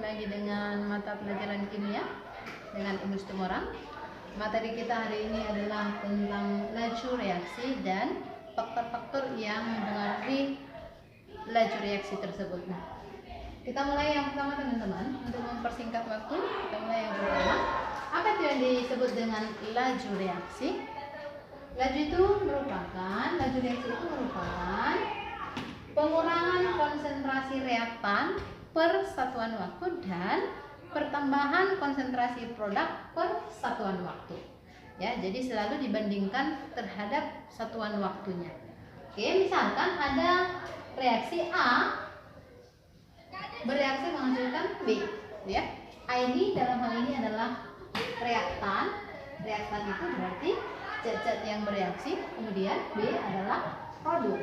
Bertemu lagi dengan mata pelajaran kimia dengan Ibu Stumorang. Materi kita hari ini adalah tentang laju reaksi dan faktor-faktor yang mempengaruhi laju reaksi tersebut. Nah, kita mulai yang pertama teman-teman. Untuk mempersingkat waktu, kita mulai yang pertama. Apa itu yang disebut dengan laju reaksi? Laju reaksi itu merupakan pengurangan konsentrasi reaktan per satuan waktu dan pertambahan konsentrasi produk per satuan waktu. Ya, jadi selalu dibandingkan terhadap satuan waktunya. Oke, misalkan ada reaksi A bereaksi menghasilkan B, ya. A ini dalam hal ini adalah reaktan. Reaktan itu berarti zat-zat yang bereaksi, kemudian B adalah produk.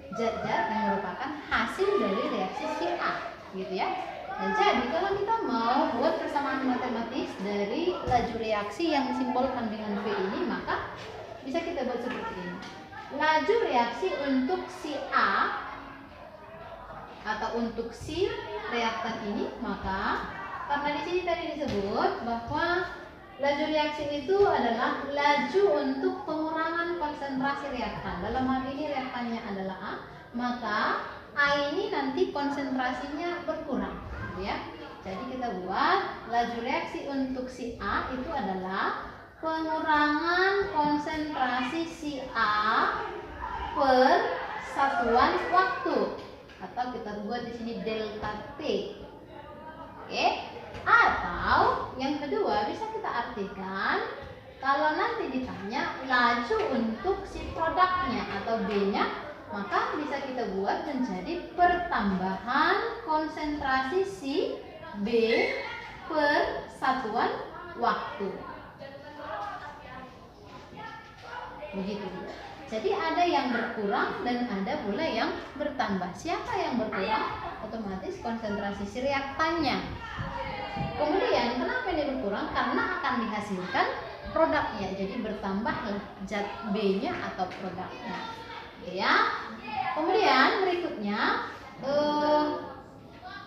Zat-zat yang merupakan hasil dari reaksi si A, gitu ya. Dan jadi kalau kita mau buat persamaan matematis dari laju reaksi yang disimbolkan dengan V ini, maka bisa kita buat seperti ini. Laju reaksi untuk si A atau untuk si reaktan ini, maka karena di sini tadi disebut bahwa laju reaksi itu adalah laju untuk pengurangan konsentrasi reaktan. Dalam hal ini reaktannya adalah A, maka A ini nanti konsentrasinya berkurang, ya. Jadi kita buat laju reaksi untuk si A itu adalah pengurangan konsentrasi si A per satuan waktu, atau kita buat di sini delta T. Oke? Atau yang kedua bisa kita artikan kalau nanti ditanya laju untuk si produknya atau B-nya, maka bisa kita buat menjadi pertambahan konsentrasi si B per satuan waktu. Begitu. Jadi ada yang berkurang dan ada pula yang bertambah. Siapa yang berkurang? Otomatis konsentrasi si reaktannya. Kemudian kenapa ini berkurang? Karena akan dihasilkan produknya. Jadi bertambahlah zat B-nya atau produknya. Ya. Kemudian berikutnya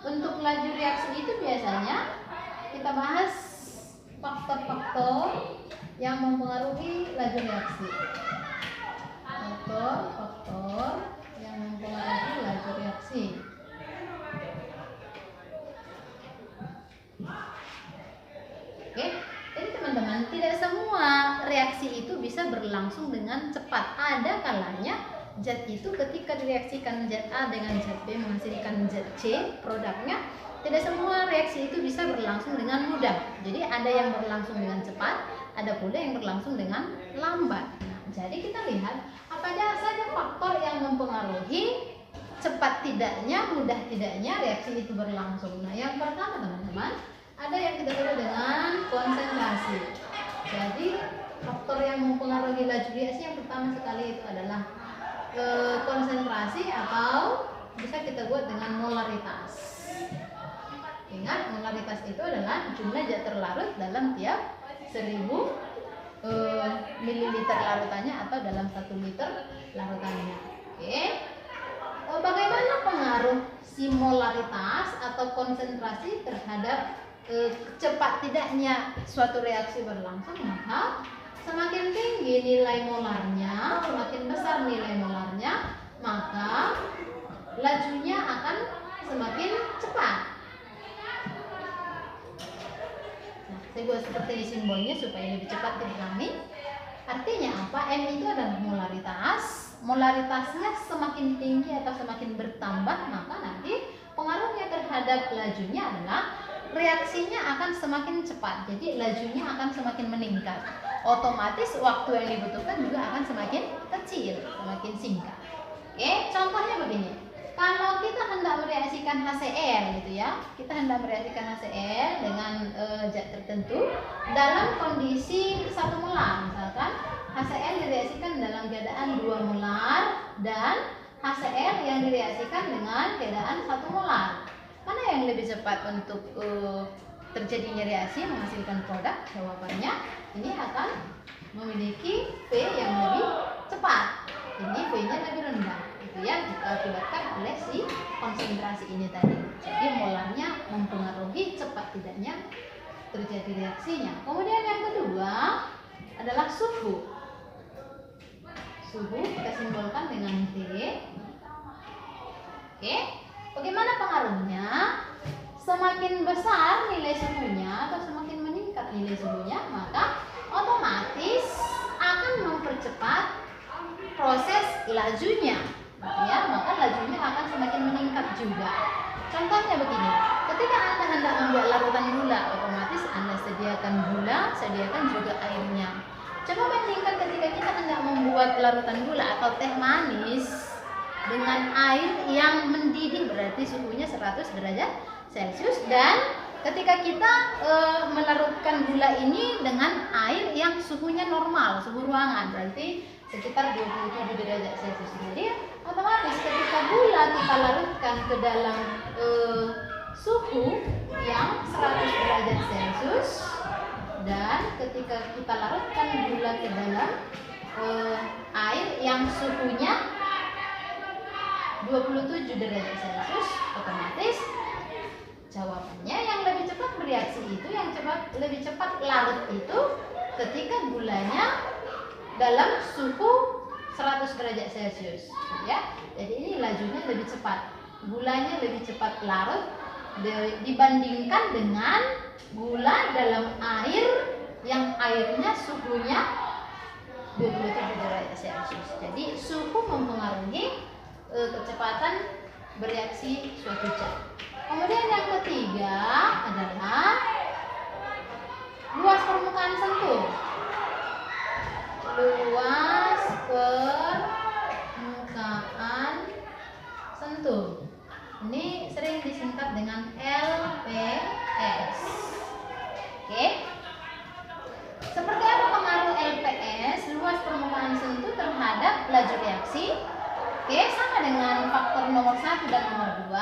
untuk laju reaksi itu biasanya kita bahas faktor-faktor yang mempengaruhi laju reaksi. Faktor yang mempengaruhi laju reaksi. Oke, jadi teman-teman, tidak semua reaksi itu bisa berlangsung dengan cepat. Ada kalanya zat itu ketika direaksikan zat A dengan zat B menghasilkan zat C, produknya, tidak semua reaksi itu bisa berlangsung dengan mudah. Jadi ada yang berlangsung dengan cepat, ada pula yang berlangsung dengan lambat. Nah, jadi kita lihat apa saja faktor yang mempengaruhi cepat tidaknya, mudah tidaknya reaksi itu berlangsung. Nah, yang pertama teman-teman, ada yang kita sebut dengan konsentrasi. Jadi faktor yang mempengaruhi laju reaksi yang pertama sekali itu adalah konsentrasi, atau bisa kita buat dengan molaritas. Ingat, molaritas itu adalah jumlah zat terlarut dalam tiap 1000 mililiter larutannya atau dalam 1 liter larutannya. Oke. Bagaimana pengaruh si molaritas atau konsentrasi terhadap cepat tidaknya suatu reaksi berlangsung? Maka semakin tinggi nilai molarnya, semakin besar nilai molarnya, maka lajunya akan semakin cepat. Nah, saya buat seperti di simbolnya supaya lebih cepat dipahami. Artinya apa? M itu adalah molaritas. Molaritasnya semakin tinggi atau semakin bertambah, maka nanti pengaruhnya terhadap lajunya adalah reaksinya akan semakin cepat. Jadi lajunya akan semakin meningkat. Otomatis waktu yang dibutuhkan juga akan semakin kecil, semakin singkat. Oke, contohnya begini. Kalau kita hendak mereaksikan HCl gitu ya, kita hendak mereaksikan HCl dengan zat tertentu dalam kondisi 1 molar, misalkan HCl direaksikan dalam keadaan 2 molar dan HCl yang direaksikan dengan keadaan 1 molar. Mana yang lebih cepat untuk terjadinya reaksi menghasilkan produk? Jawabannya ini akan memiliki V yang lebih cepat. Ini V-nya lebih rendah. gitu ya, diakibatkan oleh si konsentrasi ini tadi. Jadi molarnya mempengaruhi cepat tidaknya terjadi reaksinya. Kemudian yang kedua adalah suhu. Suhu kita simbolkan dengan T. Oke, bagaimana pengaruhnya? Semakin besar nilai suhunya atau semakin meningkat nilai suhunya, maka otomatis akan mempercepat proses lajunya, ya, maka lajunya akan semakin meningkat juga. Contohnya begini, ketika Anda hendak membuat larutan gula, otomatis Anda sediakan gula, sediakan juga airnya. Coba bandingkan ketika kita hendak membuat larutan gula atau teh manis dengan air yang mendidih, berarti suhunya 100 derajat Celcius, dan ketika kita melarutkan gula ini dengan air yang suhunya normal, suhu ruangan, berarti sekitar 27 derajat Celcius. Jadi otomatis ketika gula kita larutkan ke dalam suhu yang 100 derajat Celcius, dan ketika kita larutkan gula ke dalam air yang suhunya 27 derajat Celcius, otomatis jawabannya yang lebih cepat bereaksi itu, yang lebih cepat larut itu ketika gulanya dalam suhu 100 derajat Celcius, ya. Jadi ini lajunya lebih cepat, gulanya lebih cepat larut dibandingkan dengan gula dalam air yang airnya suhunya 27 derajat Celcius. Jadi suhu mempengaruhi kecepatan bereaksi suatu zat. Kemudian yang ketiga adalah luas permukaan sentuh. Luas permukaan sentuh. Ini sering disingkat dengan LPS. Oke. Seperti apa pengaruh LPS, luas permukaan sentuh, terhadap laju reaksi? Oke, sama dengan faktor nomor 1 dan nomor 2.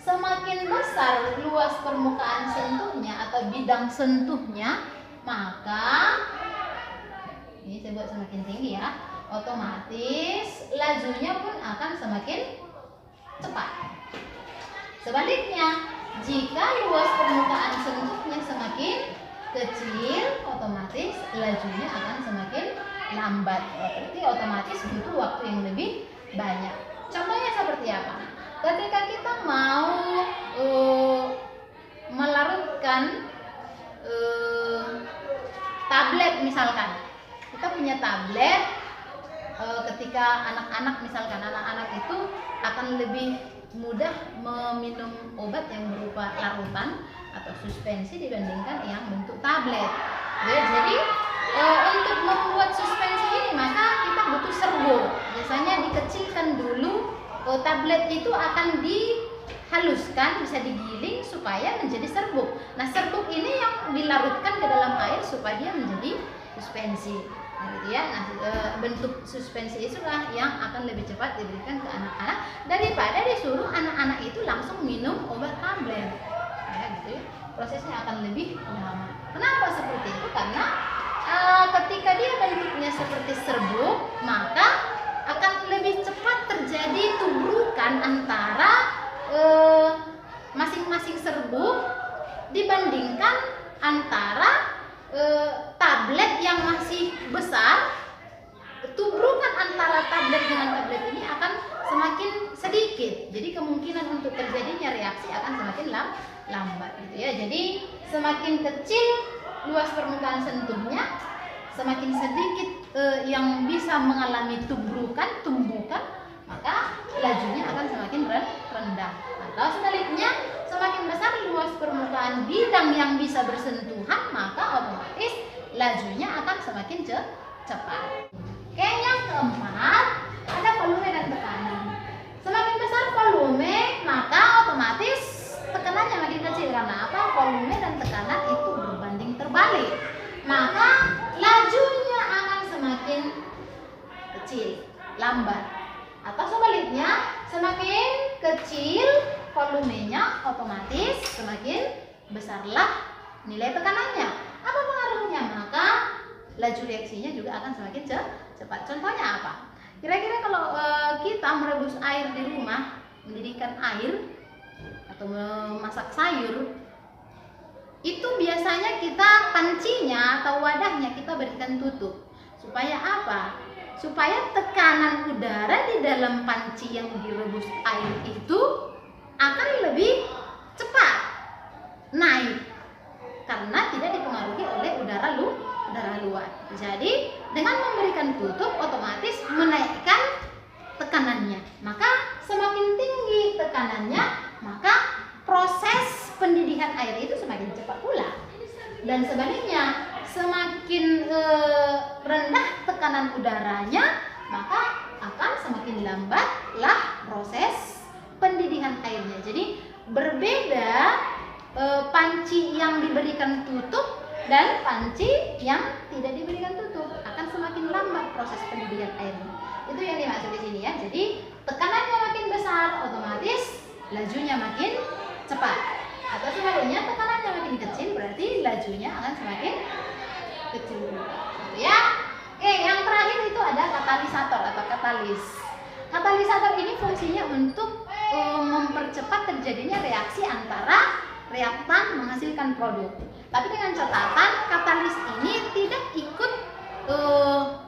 Semakin besar luas permukaan sentuhnya atau bidang sentuhnya, maka ini saya buat semakin tinggi ya, otomatis lajunya pun akan semakin cepat. Sebaliknya, jika luas permukaan sentuhnya semakin kecil, otomatis lajunya akan semakin lambat. Berarti otomatis butuh waktu yang lebih banyak. Contohnya seperti apa? Ketika kita mau melarutkan tablet misalkan, kita punya tablet, ketika anak-anak misalkan, anak-anak itu akan lebih mudah meminum obat yang berupa larutan atau suspensi dibandingkan yang bentuk tablet. Ya, jadi untuk membuat suspensi ini maka kita butuh serbuk. Biasanya dikecilkan dulu. Tablet itu akan dihaluskan, bisa digiling supaya menjadi serbuk. Nah, serbuk ini yang dilarutkan ke dalam air supaya dia menjadi suspensi. Nah, gitu ya. Nah, bentuk suspensi itulah yang akan lebih cepat diberikan ke anak-anak daripada disuruh anak-anak itu langsung minum obat tablet. Ya, gitu ya. Prosesnya akan lebih lama. Kenapa seperti itu? Karena ketika dia bentuknya seperti serbuk, maka akan lebih cepat terjadi tubrukan antara masing-masing serbuk dibandingkan antara tablet yang masih besar. Tubrukan antara tablet dengan tablet ini akan semakin sedikit, jadi kemungkinan untuk terjadinya reaksi akan semakin lambat, gitu ya. Jadi semakin kecil luas permukaan sentuhnya, semakin sedikit yang bisa mengalami tumbukan, maka lajunya akan semakin rendah. Atau sebaliknya, semakin besar luas permukaan bidang yang bisa bersentuhan, maka otomatis lajunya akan semakin cepat. Oke, yang keempat ada volume dan tekanan. Semakin besar volume, maka otomatis tekanannya makin kecil. Karena apa? Volume dan tekanan itu berbanding terbalik, maka lajunya akan semakin kecil, lambat. Atau sebaliknya, semakin kecil volumenya, otomatis semakin besarlah nilai tekanannya. Apa pengaruhnya? Maka laju reaksinya juga akan semakin cepat. Contohnya apa? Kira-kira kalau kita merebus air di rumah, mendidihkan air atau memasak sayur, itu biasanya kita pancinya atau wadahnya kita berikan tutup. Supaya apa? Supaya tekanan udara di dalam panci yang direbus air itu akan lebih cepat naik karena tidak dipengaruhi oleh udara luar. Jadi dengan memberikan tutup otomatis menaikkan tekanannya. Maka semakin tinggi tekanannya, maka proses pendidihan air itu semakin cepat pula. Dan sebaliknya, semakin rendah tekanan udaranya, maka akan semakin lambatlah proses pendidihan airnya. Jadi berbeda panci yang diberikan tutup dan panci yang tidak diberikan tutup, akan semakin lambat proses pendidihan airnya. Itu yang dimaksud di sini ya. Jadi tekanannya makin besar, otomatis lajunya makin cepat. Atau sebaliknya, tekanannya makin kecil, berarti lajunya akan semakin kecil. Gitu ya. Oke, yang terakhir itu ada katalisator atau katalis. Katalisator ini fungsinya untuk mempercepat terjadinya reaksi antara reaktan menghasilkan produk. Tapi dengan catatan, katalis ini tidak ikut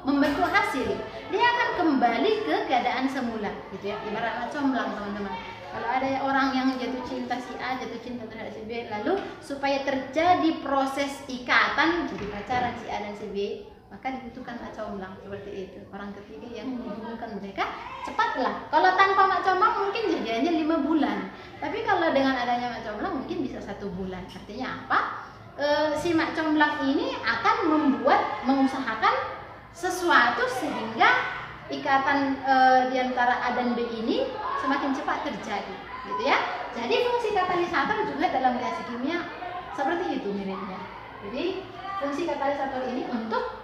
membentuk hasil. Dia akan kembali ke keadaan semula, gitu ya. Ibarat comblang, teman-teman. Kalau ada orang yang jatuh cinta si A, jatuh cinta terhadap si B, lalu supaya terjadi proses ikatan jadi pacaran si A dan si B, maka dibutuhkan mak comblang seperti itu. Orang ketiga yang menghubungkan mereka cepatlah. Kalau tanpa mak comblang mungkin jadinya 5 bulan. Tapi kalau dengan adanya mak comblang mungkin bisa 1 bulan. Artinya apa? Si mak comblang ini akan mengusahakan sesuatu sehingga ikatan di antara A dan B ini semakin cepat terjadi, gitu ya. Jadi fungsi katalisator juga dalam reaksi kimia seperti itu miripnya. Jadi fungsi katalisator ini untuk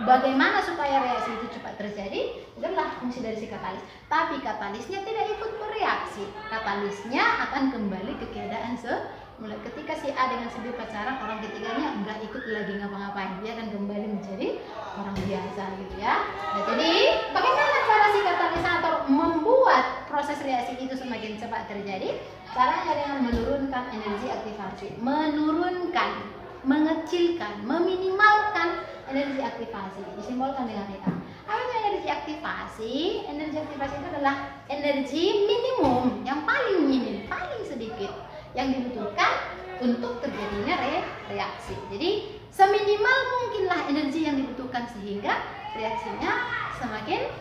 bagaimana supaya reaksi itu cepat terjadi, itulah fungsi dari si katalis. Tapi katalisnya tidak ikut bereaksi. Katalisnya akan kembali ke keadaan semula. Ketika si A dengan si B pacaran, orang ketiganya enggak ikut lagi ngapa-ngapain. Dia akan kembali menjadi orang biasa, gitu ya. Nah, jadi bagaimana cara si katalisator membuat proses reaksi itu semakin cepat terjadi? Caranya dengan menurunkan energi aktivasi. Menurunkan, mengecilkan, meminimalkan energi aktivasi, disimbolkan dengan hitam. Apa itu energi aktivasi? Energi aktivasi itu adalah energi minimum, yang paling minim, paling sedikit yang dibutuhkan untuk terjadinya reaksi. Jadi seminimal mungkinlah energi yang dibutuhkan sehingga reaksinya semakin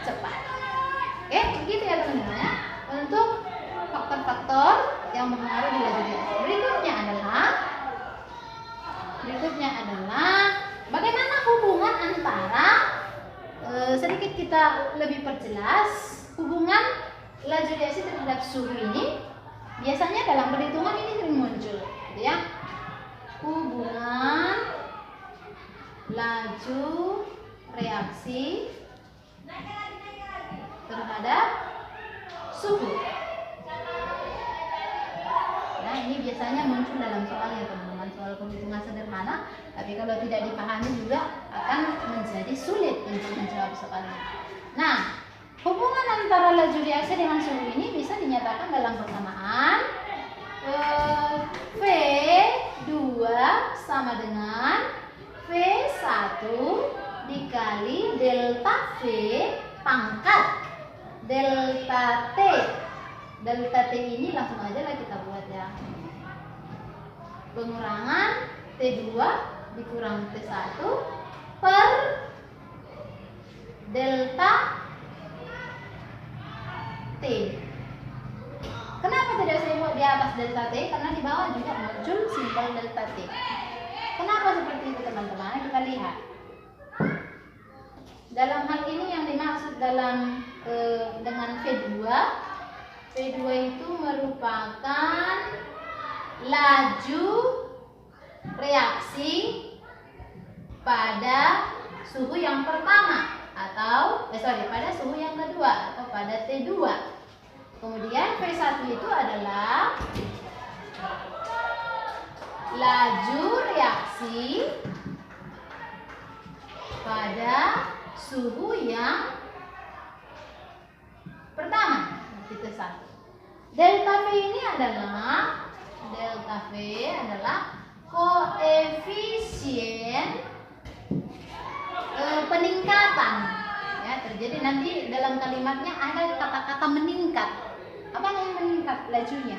cepat. Oke, begitu ya teman-teman ya. Untuk faktor-faktor yang mempengaruhi laju reaksi. Berikutnya adalah bagaimana hubungan antara sedikit kita lebih perjelas hubungan laju reaksi terhadap suhu ini. Biasanya dalam perhitungan ini sering muncul, gitu ya. Hubungan laju reaksi terhadap suhu. Nah, ini biasanya muncul dalam soal ya teman-teman, soal perhitungan sederhana, tapi kalau tidak dipahami juga akan menjadi sulit untuk menjawab soalnya. Nah, hubungan antara laju reaksi dengan suhu ini bisa dinyatakan dalam persamaan V2 sama dengan V1 dikali delta V pangkat delta T. Delta T ini langsung aja lah kita buat ya. Pengurangan T2 dikurang T1 per delta T. Kenapa tidak saya buat di atas delta T? Karena di bawah juga muncul simbol delta T. Kenapa seperti itu teman-teman? Kita lihat. Dalam hal ini yang dimaksud dengan V2 itu merupakan laju reaksi pada suhu yang pertama atau pada suhu yang kedua atau pada T2. Kemudian V1 itu adalah laju reaksi pada suhu yang T1. Delta V ini adalah koefisien peningkatan. Ya, terjadi nanti dalam kalimatnya ada kata-kata meningkat. Apa yang meningkat lajunya?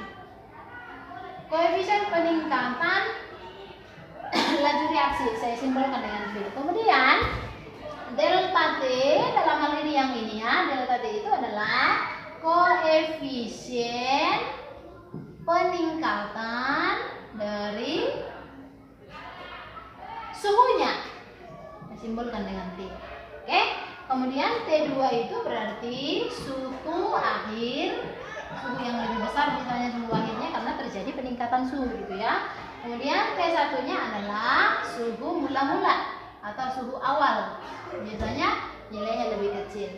Koefisien peningkatan laju reaksi, saya simbolkan dengan V. Kemudian delta T, dalam hal ini yang ini ya, delta T itu adalah koefisien peningkatan dari suhunya. Saya simbolkan dengan T. Oke? Kemudian T2 itu berarti suhu akhir, suhu yang lebih besar misalnya suhu akhirnya karena terjadi peningkatan suhu gitu ya. Kemudian T1-nya adalah suhu mula-mula atau suhu awal. Biasanya nilainya lebih kecil.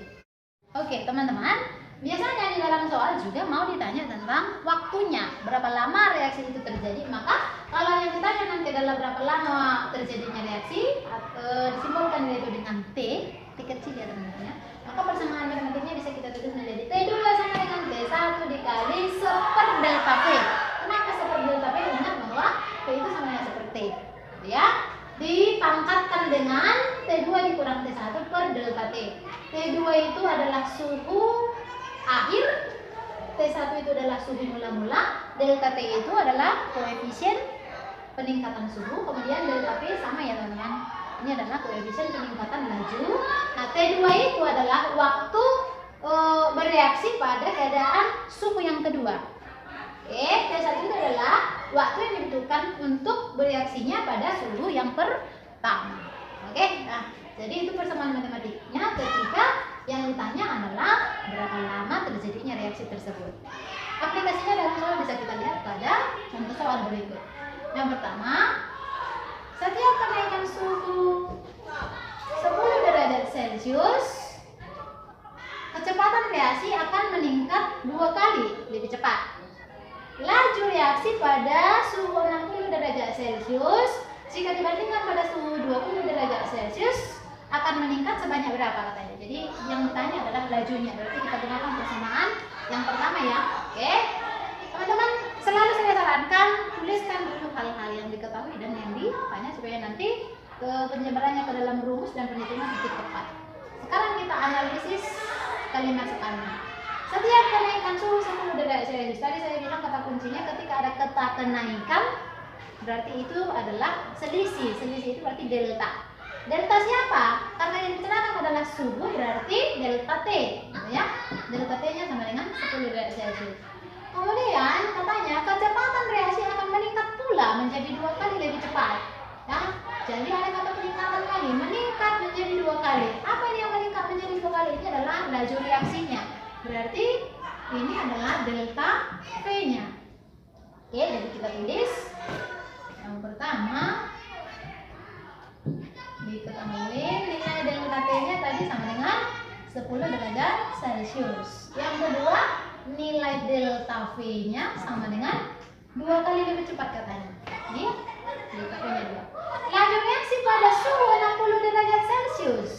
Oke, teman-teman, biasanya di dalam soal juga mau ditanya tentang waktunya, berapa lama reaksi itu terjadi. Maka kalau yang ditanya nanti adalah berapa lama terjadinya reaksi, disimbolkan yaitu dengan T kecil ya teman-teman ya. Maka persamaan matematiknya bisa kita tulis menjadi T2 sama dengan T1 dikali seper delta V. Kenapa seper delta V? Ingat bahwa T itu sama dengan seper T, gitu ya. Dipangkatkan dengan T2 dikurang T1 per delta T. T2 itu adalah suhu akhir, T1 itu adalah suhu mula-mula, delta T itu adalah koefisien peningkatan suhu, kemudian delta P sama ya teman-teman. Ini adalah koefisien peningkatan laju. Nah, T2 itu adalah waktu bereaksi pada keadaan suhu yang kedua. T1 itu adalah waktu yang dibutuhkan untuk bereaksinya pada suhu yang pertama. Nah, jadi itu persamaan matematiknya ketika yang ditanya adalah berapa lama terjadinya reaksi tersebut. Aplikasinya dalam soal bisa kita lihat pada contoh soal berikut. Yang pertama, setiap kenaikan suhu 10 derajat Celcius, kecepatan reaksi akan meningkat 2 kali lebih cepat. Laju reaksi pada suhu 60 derajat Celcius jika dibandingkan pada suhu 20 derajat Celcius akan meningkat sebanyak berapa katanya. Jadi yang ditanya adalah lajunya. Berarti kita gunakan persamaan yang pertama ya. Oke. Teman-teman, selalu saya sarankan tuliskan dulu hal-hal yang diketahui dan yang ditanya supaya nanti penyebarannya ke dalam rumus dan perhitungan lebih tepat. Sekarang kita analisis kalimat sekarang. Setiap kenaikan suhu 10 derajat Celcius, tadi saya bilang kata kuncinya ketika ada kata kenaikan berarti itu adalah selisih. Selisih itu berarti delta. Delta siapa? Karena yang dibicarakan adalah suhu, berarti delta T, gitu ya. Delta T-nya sama dengan 10 derajat Celcius. Kemudian katanya kecepatan reaksi akan meningkat pula menjadi 2 kali lebih cepat. Ya, jadi ada kata peningkatan lagi, meningkat menjadi 2 kali. Apa ini yang meningkat menjadi 2 kali? Ini adalah laju reaksinya. Berarti ini adalah delta V-nya. Oke, jadi kita tulis yang pertama diketahui nilai delta T-nya tadi sama dengan 10 derajat Celcius. Yang kedua, nilai delta V-nya sama dengan 2 kali lebih cepat katanya. Ini delta V-nya 2. Laju reaksi pada suhu 60 derajat Celcius.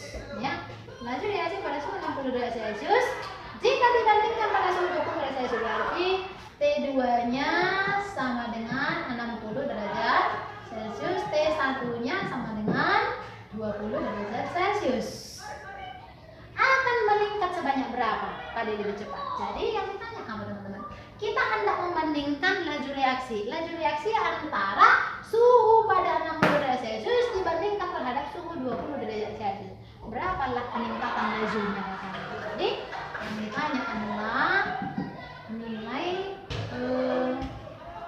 Ya, laju reaksi pada suhu 60 derajat Celcius jika dibandingkan pada suhu 20 derajat Celcius, berarti T2-nya sama dengan 60 derajat Celcius, T1-nya sama dengan 20 derajat Celcius. Akan meningkat sebanyak berapa kali lebih cepat? Jadi yang ditanya apa teman-teman? Kita hendak membandingkan laju reaksi. Laju reaksi antara suhu pada 60 derajat Celcius dibandingkan terhadap suhu 20 derajat Celcius. Berapalah peningkatan lajunya? Jadi yang ditanya adalah nilai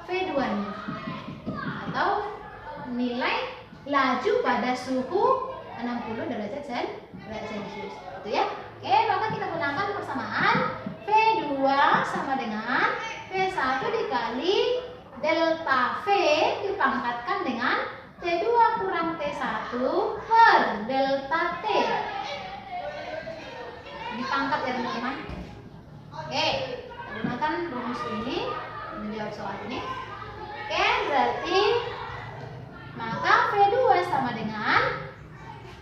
V2-nya atau nilai laju pada suhu 60 derajat Celcius, gitu ya. Oke, maka kita gunakan persamaan V2 sama dengan V1 dikali delta V dipangkatkan dengan T2 kurang T1 per delta T. Dipangkat ya teman-teman. Oke, kita gunakan rumus ini menjawab soal ini. Oke, berarti maka V2 sama dengan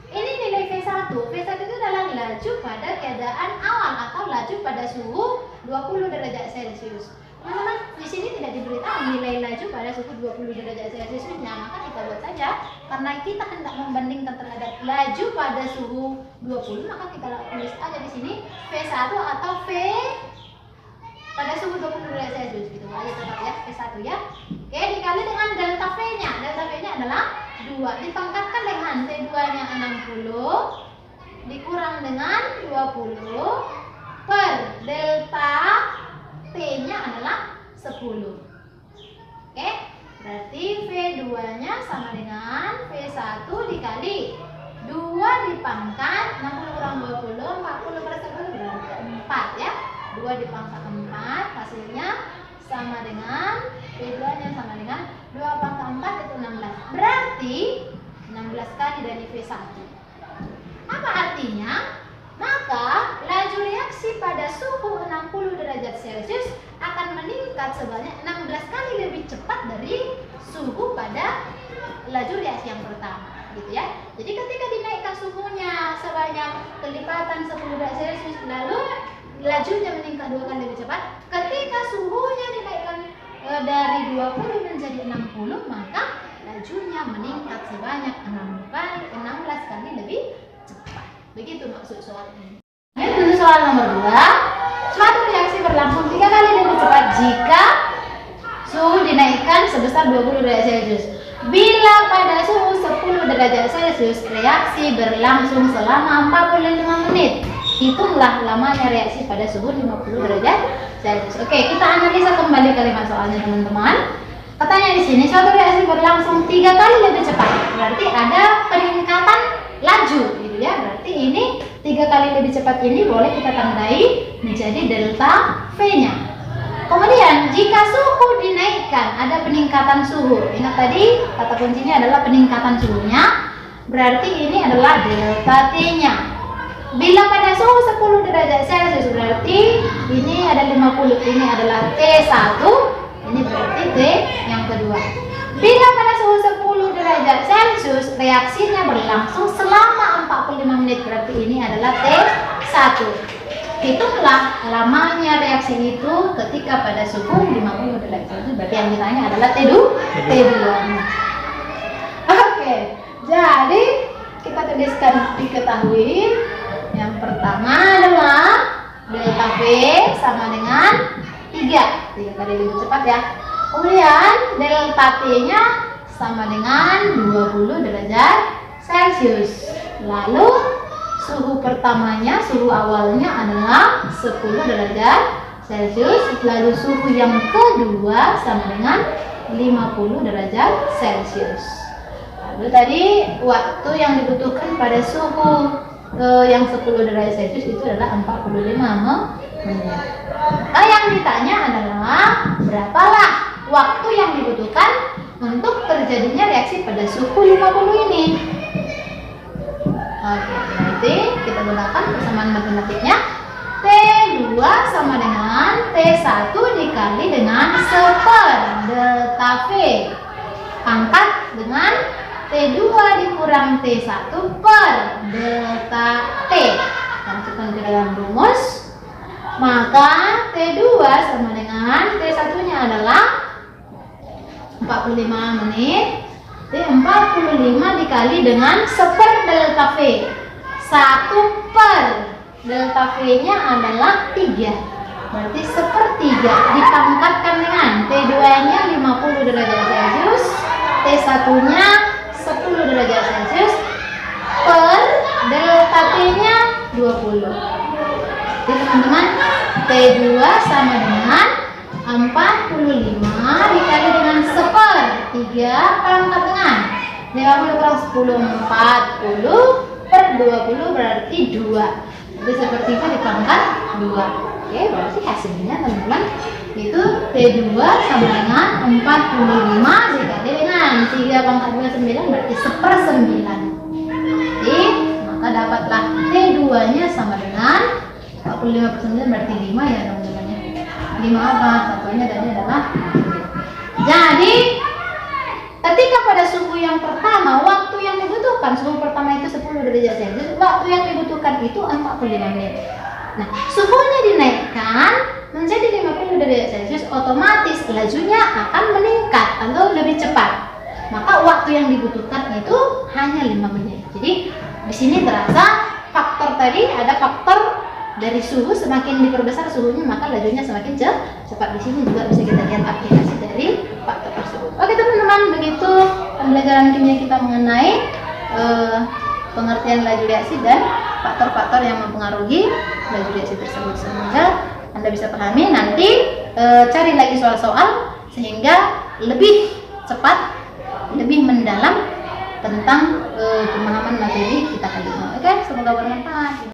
ini nilai V1. V1 itu adalah laju pada keadaan awal atau laju pada suhu 20 derajat Celcius. Teman-teman, di sini tidak diberitahu nilai laju pada suhu 20 derajat Celciusnya, maka kita buat saja. Karena kita hendak membandingkan terhadap laju pada suhu 20, maka kita tulis aja di sini V1 atau V pada suhu 20 derajat Celcius gitu aja tetap ya, V1 ya. Oke, dikali dengan delta V-nya. Delta V-nya adalah 2 dipangkatkan dengan T2-nya 60 dikurang dengan 20 per delta T-nya adalah 10. Oke, berarti V2-nya sama dengan V1 dikali 2 dipangkat 60 kurang 20, 40 per 10 berarti 4 ya. 2 dipangkat 4 hasilnya sama dengan V2-nya sama dengan 2 pangkat 4 itu 16. Berarti 16 kali dari V1. Apa artinya? Maka laju reaksi pada suhu 60 derajat Celcius akan meningkat sebanyak 16 kali lebih cepat dari suhu pada laju reaksi yang pertama, gitu ya. Jadi ketika dinaikkan suhunya sebanyak kelipatan 10 derajat Celcius, lalu lajunya meningkat 2 kali lebih cepat. Ketika suhunya dinaikkan dari 20 menjadi 60, maka lajunya meningkat sebanyak 16 kali lebih cepat. Begitu maksud soal ini. Untuk soal nomor 2, suatu reaksi berlangsung 3 kali lebih cepat jika suhu dinaikkan sebesar 20 derajat Celcius. Bila pada suhu 10 derajat Celcius reaksi berlangsung selama 45 menit. Hitunglah lamanya reaksi pada suhu 50 derajat Celcius. Oke, kita analisa kembali kalimat soalnya teman-teman. Katanya di sini suatu reaksi berlangsung 3 kali lebih cepat. Berarti ada peningkatan laju gitu ya. Berarti ini 3 kali lebih cepat ini boleh kita tandai menjadi delta V-nya. Kemudian jika suhu dinaikkan, ada peningkatan suhu. Ingat tadi kata kuncinya adalah peningkatan suhunya. Berarti ini adalah delta T-nya. Bila pada suhu 10 derajat Celcius berarti ini ada 50, ini adalah T1, ini berarti T yang kedua. Bila pada suhu 10 derajat Celcius reaksinya berlangsung selama 45 menit, berarti ini adalah T1. Hitunglah lamanya reaksi itu ketika pada suhu 50 derajat Celcius, berarti yang ditanya adalah T2. Oke, jadi kita tuliskan diketahui. Yang pertama adalah delta V sama dengan 3 kali lebih cepat ya. Kemudian delta T-nya sama dengan 20 derajat Celcius. Lalu suhu pertamanya, suhu awalnya adalah 10 derajat Celcius. Lalu suhu yang kedua sama dengan 50 derajat Celcius. Lalu tadi waktu yang dibutuhkan pada suhu yang 10 derajat Celcius itu adalah 45 menit. Nah, yang ditanya adalah berapalah waktu yang dibutuhkan untuk terjadinya reaksi pada suhu 50 ini. Oke, berarti kita gunakan persamaan matematiknya. T2 sama dengan T1 dikali dengan 1 delta V pangkat dengan T2 dikurang T1 per delta T. Masukkan ke dalam rumus. Maka T2 sama dengan T1-nya adalah 45 menit. T45 dikali dengan 1 delta V. 1 per delta V-nya adalah 3. Berarti 1/3 dipangkatkan dengan T2-nya 50 derajat Celcius, T1-nya 10 derajat Celcius per delta T-nya 20. Jadi teman-teman, T2 sama dengan 45 dikali dengan 1/3 pangkat dengan 50 kurang 10, 40 per 20 berarti 2. Jadi 1/3 dipangkat 2. Oke, berarti hasilnya teman-teman itu T2 sama dengan 45 dikali dengan 3 pangkat 29 berarti 1/9. Jadi maka dapatlah T2-nya sama dengan 45/9 berarti 5 ya teman-teman ya. 5 apa? Satunya tadi adalah. Jadi ketika pada suhu yang pertama, waktu yang dibutuhkan, suhu pertama itu 10 derajat Celcius, waktu yang dibutuhkan itu 45 menit. Nah, suhunya dinaikkan menjadi 50 derajat Celcius, otomatis lajunya akan meningkat atau lebih cepat. Maka waktu yang dibutuhkan itu hanya 5 menit. Jadi di sini terasa faktor tadi, ada faktor dari suhu, semakin diperbesar suhunya maka lajunya semakin cepat. Di sini juga bisa kita lihat aplikasi dari faktor tersebut. Oke teman-teman, begitu pembelajaran kimia kita mengenai pengertian laju reaksi dan faktor-faktor yang mempengaruhi laju reaksi tersebut. Semoga Anda bisa pahami. Nanti cari lagi soal-soal sehingga lebih cepat, lebih mendalam tentang pemahaman materi kita kali ini. Oke, semoga bermanfaat.